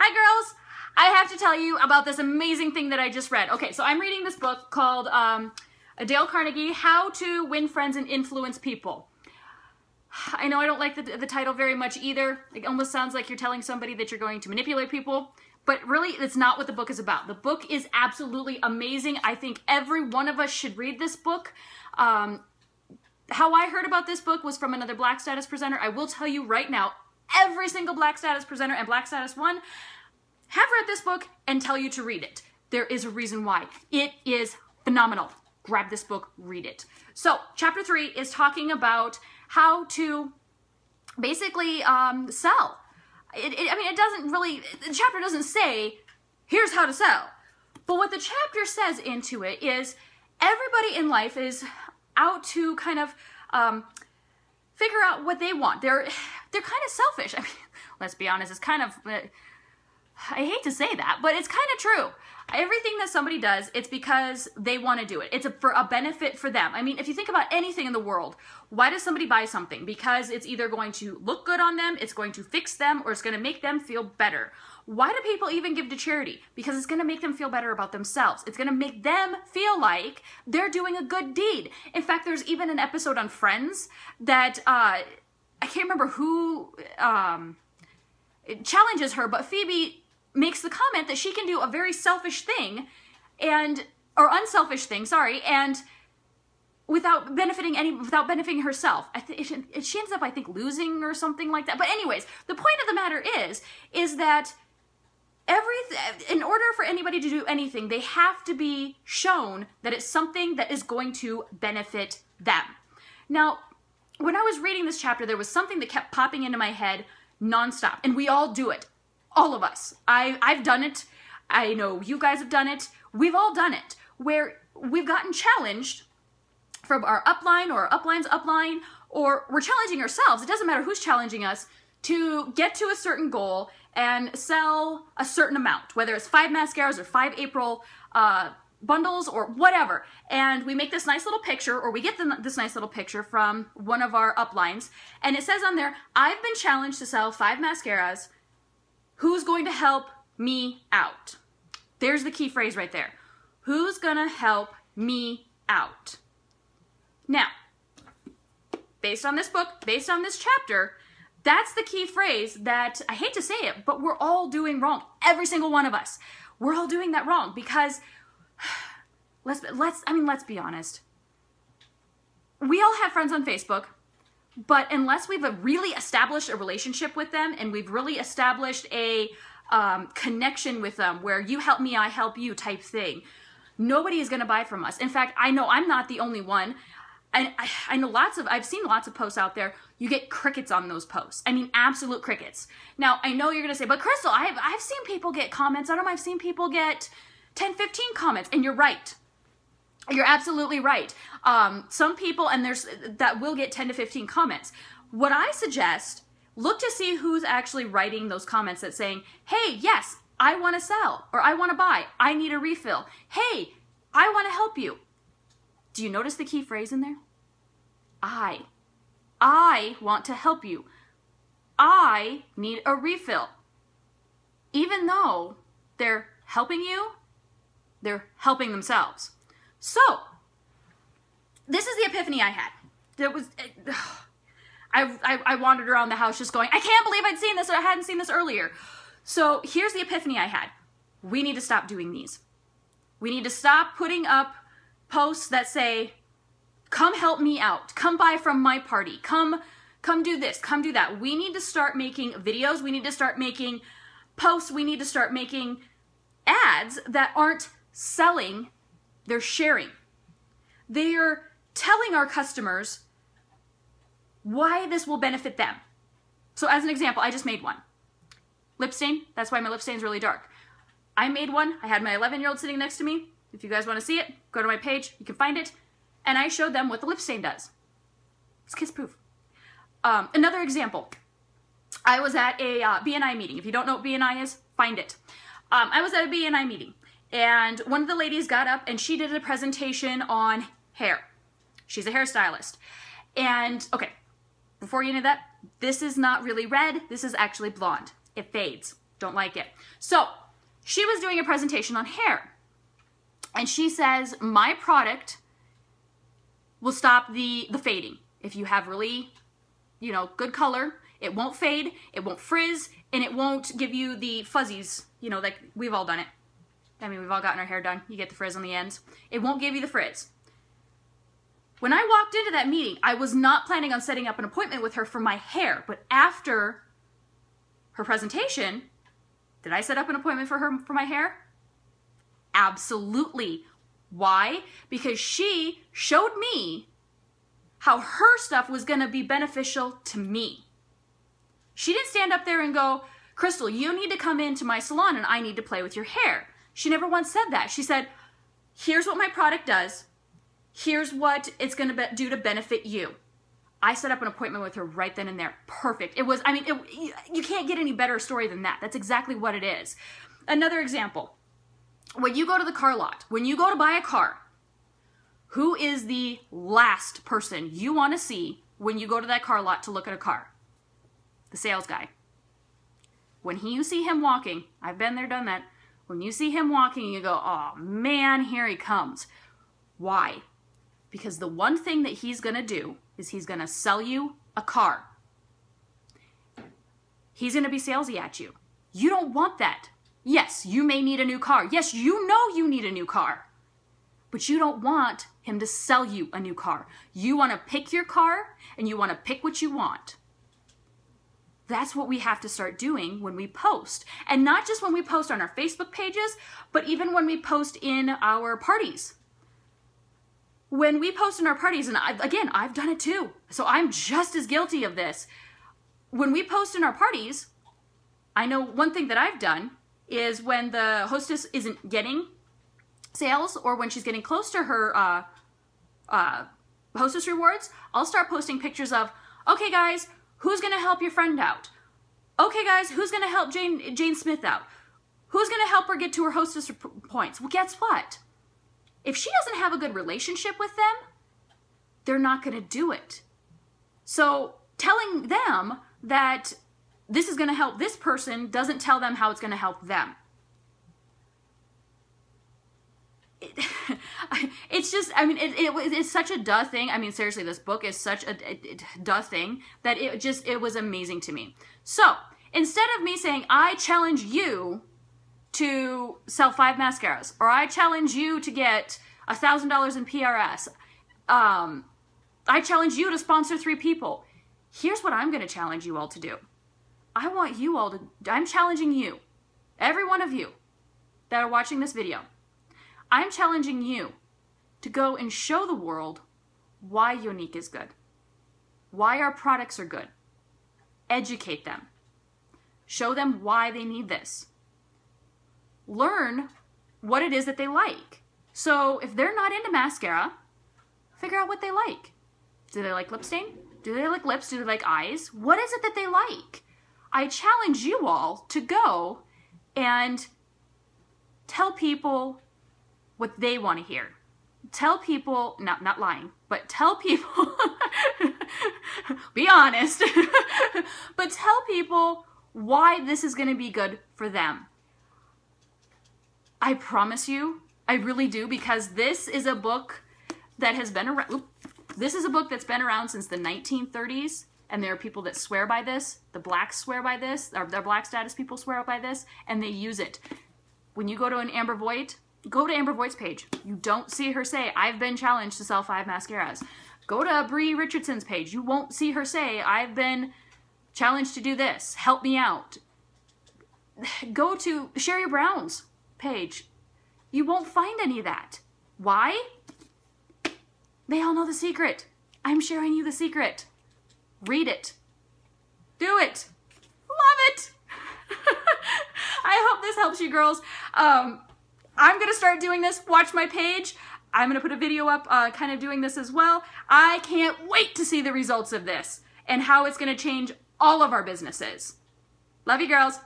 Hi girls! I have to tell you about this amazing thing that I just read. Okay, so I'm reading this book called Dale Carnegie, How to Win Friends and Influence People. I know I don't like the title very much either. It almost sounds like you're telling somebody that you're going to manipulate people, but really it's not what the book is about. The book is absolutely amazing. I think every one of us should read this book. How I heard about this book was from another Black Status presenter. I will tell you right now, every single Black Status presenter and Black Status 1 have read this book and tell you to read it. There is a reason why. It is phenomenal. Grab this book, read it. So, chapter 3 is talking about how to basically sell. I mean, it doesn't really, the chapter doesn't say, here's how to sell. But what the chapter says into it is, everybody in life is out to kind of figure out what they want. They're kind of selfish. I mean, let's be honest, it's kind of, I hate to say that, but it's kind of true. Everything that somebody does, it's because they want to do it. It's for a benefit for them. I mean, if you think about anything in the world, why does somebody buy something? Because it's either going to look good on them, it's going to fix them, or it's going to make them feel better. Why do people even give to charity? Because it's going to make them feel better about themselves. It's going to make them feel like they're doing a good deed. In fact, there's even an episode on Friends that, I can't remember who it challenges her, but Phoebe makes the comment that she can do a very selfish thing or unselfish thing, sorry, and without benefiting herself. She ends up, I think, losing or something like that. But anyways, the point of the matter is that in order for anybody to do anything, they have to be shown that it's something that is going to benefit them. Now, when I was reading this chapter, there was something that kept popping into my head nonstop, and we all do it. All of us. I've done it. I know you guys have done it. We've all done it, where we've gotten challenged from our upline or our upline's upline, or we're challenging ourselves. It doesn't matter who's challenging us, to get to a certain goal and sell a certain amount, whether it's 5 mascaras or 5 April bundles or whatever. And we make this nice little picture, or we get this nice little picture from one of our uplines, and it says on there, I've been challenged to sell 5 mascaras. Who's going to help me out? There's the key phrase right there. Who's gonna help me out? Now, based on this book, based on this chapter, that's the key phrase that, I hate to say it, but we're all doing wrong. Every single one of us. We're all doing that wrong because, let's be honest. We all have friends on Facebook. But unless we've really established a relationship with them and we've really established a connection with them where you help me, I help you type thing, nobody is going to buy from us. In fact, I know I'm not the only one. And I know I've seen lots of posts out there. You get crickets on those posts. I mean, absolute crickets. Now, I know you're going to say, but Crystal, I've seen people get comments on them. I've seen people get 10, 15 comments, and you're right. You're absolutely right. Some people, and that will get 10 to 15 comments. What I suggest, look to see who's actually writing those comments that's saying, hey, yes, I want to sell, or I want to buy, I need a refill. Hey, I want to help you. Do you notice the key phrase in there? I want to help you. I need a refill. Even though they're helping you, they're helping themselves. So, this is the epiphany I had. There was, I wandered around the house just going, I can't believe I'd seen this, or I hadn't seen this earlier. So, here's the epiphany I had. We need to stop doing these. We need to stop putting up posts that say, come help me out, come buy from my party, come do this, come do that. We need to start making videos, we need to start making posts, we need to start making ads that aren't selling, they're sharing. They are telling our customers why this will benefit them. So as an example, I just made one. Lip stain, that's why my lip stain is really dark. I made one, I had my 11-year-old sitting next to me. If you guys want to see it, go to my page, you can find it. And I showed them what the lip stain does. It's kiss proof. Another example, I was at a BNI meeting. If you don't know what BNI is, find it. I was at a BNI meeting, and one of the ladies got up and she did a presentation on hair. She's a hairstylist. And, okay, before you know that, this is not really red, this is actually blonde. It fades. Don't like it. So she was doing a presentation on hair. And she says, my product will stop the fading. If you have really, you know, good color, it won't fade, it won't frizz, and it won't give you the fuzzies. You know, like we've all done it. I mean, we've all gotten our hair done. You get the frizz on the ends. It won't give you the frizz. When I walked into that meeting, I was not planning on setting up an appointment with her for my hair, but after her presentation, did I set up an appointment for her for my hair? Absolutely. Why? Because she showed me how her stuff was going to be beneficial to me. She didn't stand up there and go, Crystal, you need to come into my salon and I need to play with your hair. She never once said that. She said, here's what my product does. Here's what it's going to do to benefit you. I set up an appointment with her right then and there. Perfect. It was, I mean, you can't get any better story than that. That's exactly what it is. Another example. When you go to the car lot, when you go to buy a car, who is the last person you want to see when you go to that car lot to look at a car? The sales guy. When you see him walking, I've been there, done that. When you see him walking, you go, oh man, here he comes. Why? Because the one thing that he's going to do is he's going to sell you a car. He's going to be salesy at you. You don't want that. Yes, you may need a new car. Yes, you know you need a new car. But you don't want him to sell you a new car. You want to pick your car and you want to pick what you want. That's what we have to start doing when we post. And not just when we post on our Facebook pages, but even when we post in our parties. When we post in our parties, and I've done it too, so I'm just as guilty of this. When we post in our parties, I know one thing that I've done is when the hostess isn't getting sales or when she's getting close to her hostess rewards, I'll start posting pictures of, okay guys, who's going to help your friend out? Okay guys, who's going to help Jane Smith out? Who's going to help her get to her hostess points? Well, guess what? If she doesn't have a good relationship with them, they're not going to do it. So telling them that this is going to help this person doesn't tell them how it's going to help them. It's just, I mean, it's such a duh thing. I mean, seriously, this book is such a duh thing that it was amazing to me. So instead of me saying, I challenge you to sell 5 mascaras, or I challenge you to get $1,000 in PRS, I challenge you to sponsor 3 people. Here's what I'm going to challenge you all to do. I'm challenging you, every one of you that are watching this video, I'm challenging you to go and show the world why Younique is good, why our products are good. Educate them. Show them why they need this. Learn what it is that they like. So if they're not into mascara, figure out what they like. Do they like lip stain? Do they like lips? Do they like eyes? What is it that they like? I challenge you all to go and tell people what they want to hear. Tell people, not lying, but tell people, be honest, but tell people why this is going to be good for them. I promise you, I really do, because this is a book that has been around. This is a book that's been around since the 1930s, and there are people that swear by this. The blacks swear by this, or the black status people swear by this, and they use it. When you go to an Amber Voigt, go to Amber Voigt's page. You don't see her say, I've been challenged to sell 5 mascaras. Go to Bree Richardson's page. You won't see her say, I've been challenged to do this. Help me out. Go to Sherry Brown's page. You won't find any of that. Why? They all know the secret. I'm sharing you the secret. Read it. Do it. Love it. I hope this helps you girls. I'm going to start doing this. Watch my page. I'm going to put a video up kind of doing this as well. I can't wait to see the results of this and how it's going to change all of our businesses. Love you girls.